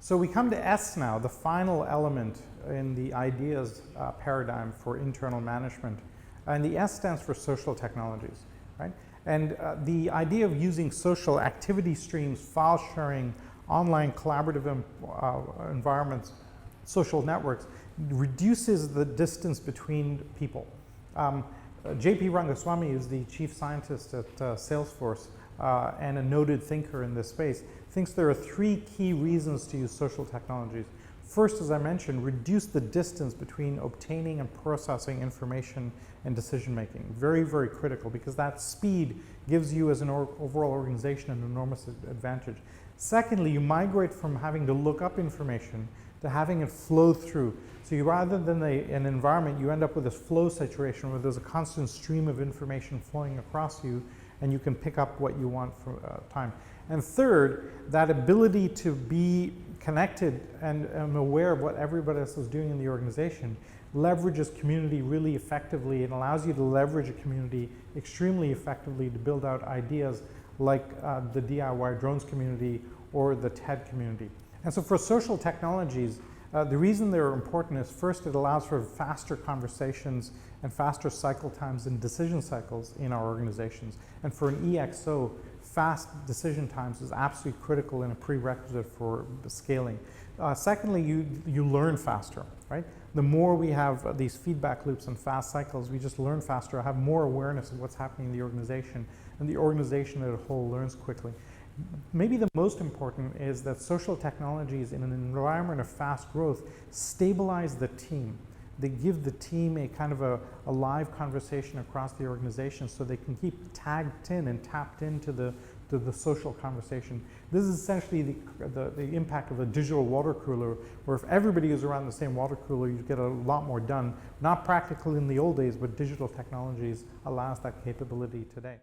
So we come to S now, the final element in the ideas paradigm for internal management. And the S stands for social technologies, right? And the idea of using social activity streams, file sharing, online collaborative environments, social networks, reduces the distance between people. J.P. Rangaswamy is the chief scientist at Salesforce and a noted thinker in this space, thinks there are three key reasons to use social technologies. First, as I mentioned, reduce the distance between obtaining and processing information and decision making. Very, very critical, because that speed gives you as an overall organization an enormous advantage. Secondly, you migrate from having to look up information to having it flow through. So you, rather than an environment, you end up with this flow situation where there's a constant stream of information flowing across you, and you can pick up what you want for time. And third, that ability to be connected and aware of what everybody else is doing in the organization leverages community really effectively and allows you to leverage a community extremely effectively to build out ideas like the DIY drones community or the TED community. And so for social technologies, the reason they're important is, first, it allows for faster conversations and faster cycle times and decision cycles in our organizations. And for an EXO, fast decision times is absolutely critical and a prerequisite for scaling. Secondly, you learn faster, right? The more we have these feedback loops and fast cycles, we just learn faster, have more awareness of what's happening in the organization, and the organization as a whole learns quickly. Maybe the most important is that social technologies in an environment of fast growth stabilize the team. They give the team a kind of a live conversation across the organization so they can keep tagged in and tapped into the social conversation. This is essentially the impact of a digital water cooler, where if everybody is around the same water cooler, you get a lot more done. Not practical in the old days, but digital technologies allows that capability today.